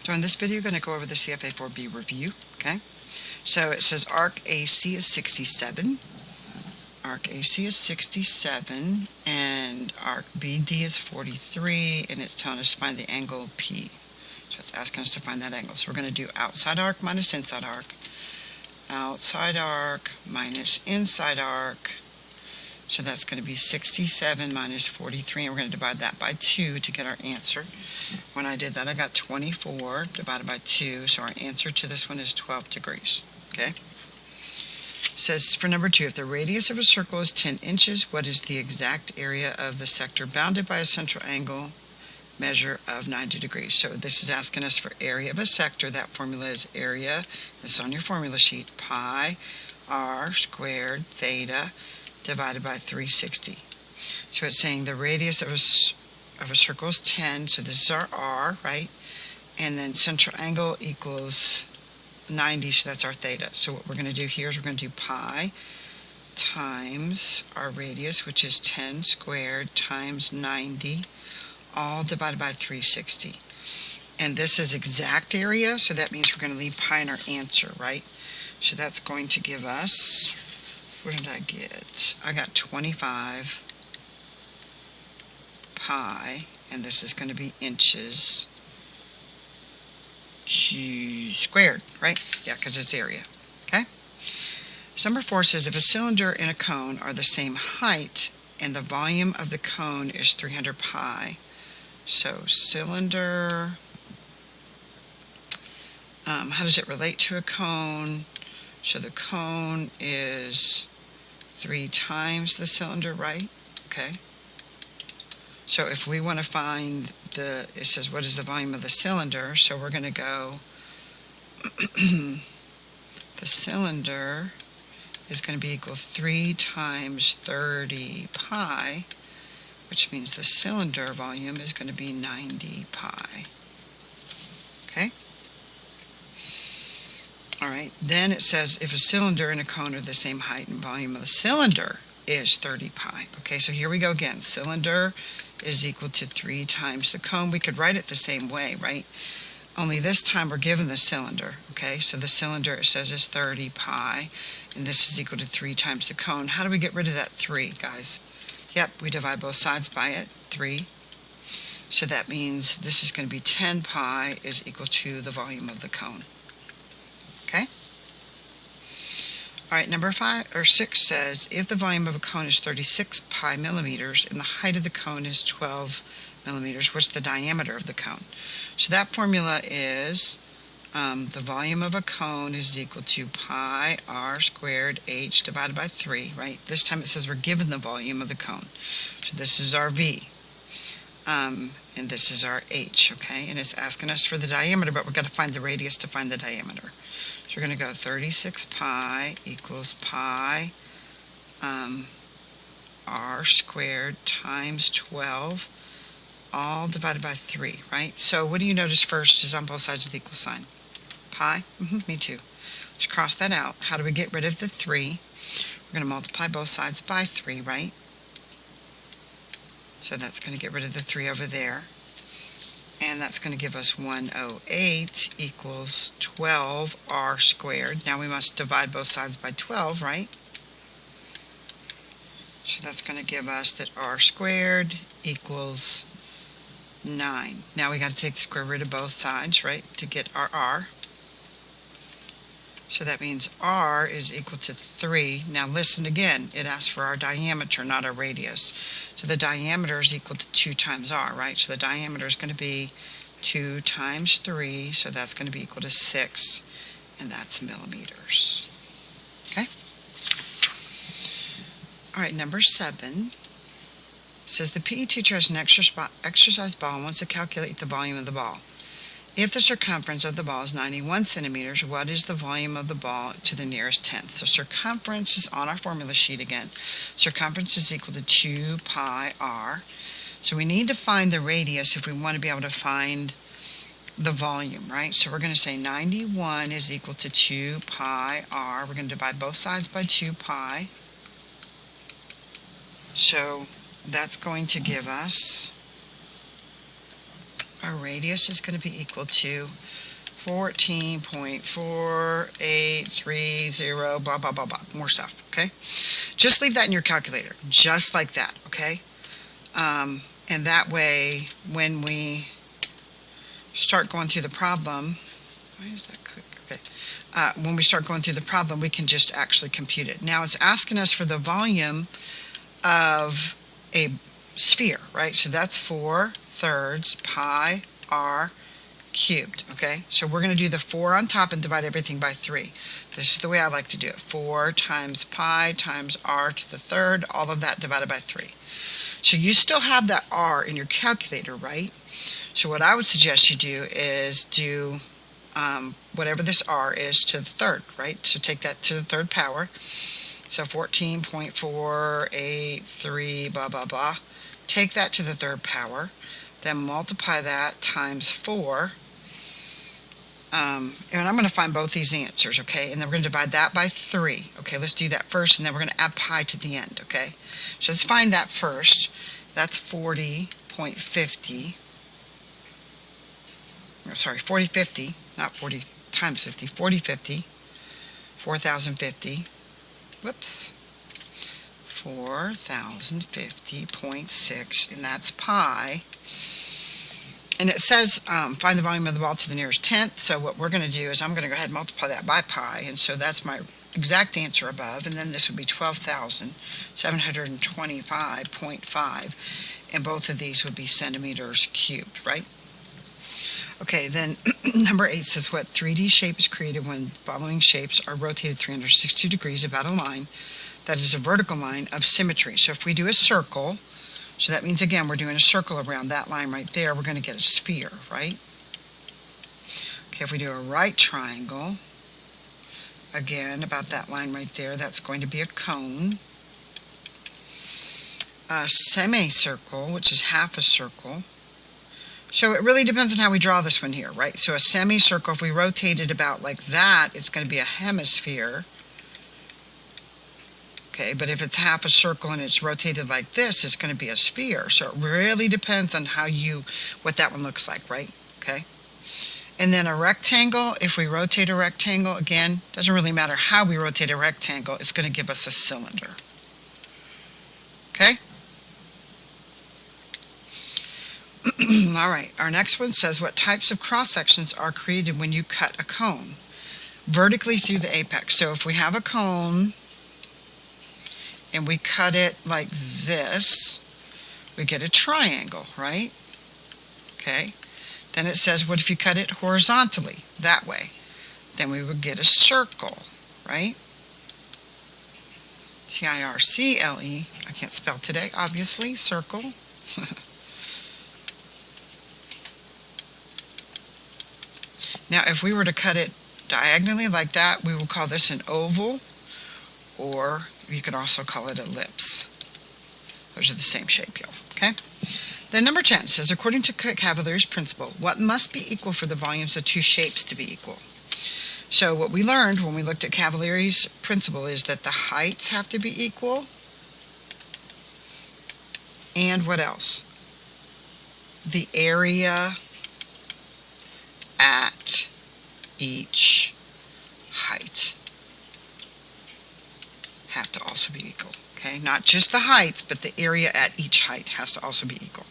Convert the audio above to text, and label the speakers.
Speaker 1: So in this video, we're going to go over the CFA 4B review, okay? So it says arc AC is 67, arc AC is 67, and arc BD is 43, and it's telling us to find the angle P. So it's asking us to find that angle. So we're going to do outside arc minus inside arc, outside arc minus inside arc. So that's going to be 67 minus 43, and we're going to divide that by 2 to get our answer. When I did that, I got 24 divided by 2, so our answer to this one is 12 degrees. Okay? It says for number 2, if the radius of a circle is 10 inches, what is the exact area of the sector bounded by a central angle measure of 90 degrees? So this is asking us for area of a sector. That formula is area, this is on your formula sheet, pi r squared theta divided by 360. So it's saying the radius of a circle is 10, so this is our r, right? And then central angle equals 90, so that's our theta. So what we're going to do here is we're going to do pi times our radius, which is 10 squared times 90, all divided by 360. And this is exact area, so that means we're going to leave pi in our answer, right? So that's going to give us, what did I get? I got 25 pi, and this is going to be inches squared, right? Yeah, because it's area. Okay? So number 4 says if a cylinder and a cone are the same height and the volume of the cone is 300 pi, so cylinder, how does it relate to a cone? So the cone is 3 times the cylinder, right? Okay. So if we want to find it says what is the volume of the cylinder, so we're going to go, the cylinder is going to be equal 3 times 30 pi, which means the cylinder volume is going to be 90 pi. Okay? Alright, then it says if a cylinder and a cone are the same height and volume of the cylinder is 30 pi. Okay, so here we go again. Cylinder is equal to 3 times the cone. We could write it the same way, right? Only this time we're given the cylinder. Okay, so the cylinder, it says, is 30 pi, and this is equal to 3 times the cone. How do we get rid of that 3, guys? Yep, we divide both sides by it, 3. So that means this is going to be 10 pi is equal to the volume of the cone. Okay? All right, number 6 says, if the volume of a cone is 36 pi millimeters and the height of the cone is 12 millimeters, what's the diameter of the cone? So that formula is the volume of a cone is equal to pi r squared h divided by 3, right? This time it says we're given the volume of the cone. So this is our v, and this is our h, okay? And it's asking us for the diameter, but we've got to find the radius to find the diameter. So we're going to go 36 pi equals pi r squared times 12, all divided by 3, right? So what do you notice first is on both sides of the equal sign? Pi? Me too. Let's cross that out. How do we get rid of the 3? We're going to multiply both sides by 3, right? So that's going to get rid of the 3 over there. And that's going to give us 108 equals 12 r squared. Now we must divide both sides by 12, right? So that's going to give us that r squared equals 9. Now we got to take the square root of both sides, right, to get our r. So that means r is equal to 3. Now listen again, it asks for our diameter, not our radius. So the diameter is equal to 2 times r, right? So the diameter is going to be 2 times 3, so that's going to be equal to 6, and that's millimeters. Okay? All right, number 7 says the PE teacher has an exercise ball and wants to calculate the volume of the ball. If the circumference of the ball is 91 centimeters, what is the volume of the ball to the nearest tenth? So circumference is on our formula sheet again. Circumference is equal to 2 pi r. So we need to find the radius if we want to be able to find the volume, right? So we're going to say 91 is equal to 2 pi r. We're going to divide both sides by 2 pi. So that's going to give us our radius is going to be equal to 14.4830, blah, blah, blah, blah, more stuff, okay? Just leave that in your calculator, just like that, okay? And that way, when we start going through the problem, why is that click? Okay. When we start going through the problem, we can just actually compute it. Now it's asking us for the volume of a sphere, right? So that's 4/3 pi r cubed, okay? So we're going to do the 4 on top and divide everything by 3. This is the way I like to do it. 4 times pi times r to the third, all of that divided by 3. So you still have that r in your calculator, right? So what I would suggest you do is do whatever this r is to the third, right? So take that to the third power. So 14.483 blah, blah, blah. Take that to the third power. Then multiply that times 4. And I'm going to find both these answers, okay? And then we're going to divide that by 3. Okay, let's do that first, and then we're going to add pi to the end, okay? So let's find that first. That's 40.50. Sorry, 4050, not 40 times 50, 4050, 4050, whoops, 4050.6, and that's pi. And it says find the volume of the ball to the nearest tenth, so what we're going to do is I'm going to go ahead and multiply that by pi, and so that's my exact answer above, and then this would be 12,725.5, and both of these would be centimeters cubed, right? Okay, then number 8 says what 3D shape is created when following shapes are rotated 360 degrees about a line that is a vertical line of symmetry. So if we do a circle, so that means again we're doing a circle around that line right there, we're going to get a sphere, right? Okay, if we do a right triangle, again about that line right there, that's going to be a cone. A semicircle, which is half a circle. So it really depends on how we draw this one here, right? So a semicircle, if we rotate it about like that, it's going to be a hemisphere. Okay, but if it's half a circle and it's rotated like this, it's going to be a sphere. So it really depends on what that one looks like, right? Okay. And then a rectangle, if we rotate a rectangle, again, doesn't really matter how we rotate a rectangle, it's going to give us a cylinder. Okay? All right, our next one says what types of cross sections are created when you cut a cone vertically through the apex. So if we have a cone and we cut it like this, we get a triangle, right? Okay. Then it says what if you cut it horizontally that way? Then we would get a circle, right? C-I-R-C-L-E. I can't spell today, obviously. Circle. Now, if we were to cut it diagonally like that, we will call this an oval, or you could also call it ellipse. Those are the same shape, y'all. Okay? Then number 10 says, according to Cavalier's principle, what must be equal for the volumes of two shapes to be equal? So what we learned when we looked at Cavalier's principle is that the heights have to be equal, and what else? The area at each height have to also be equal. Okay, not just the heights, but the area at each height has to also be equal.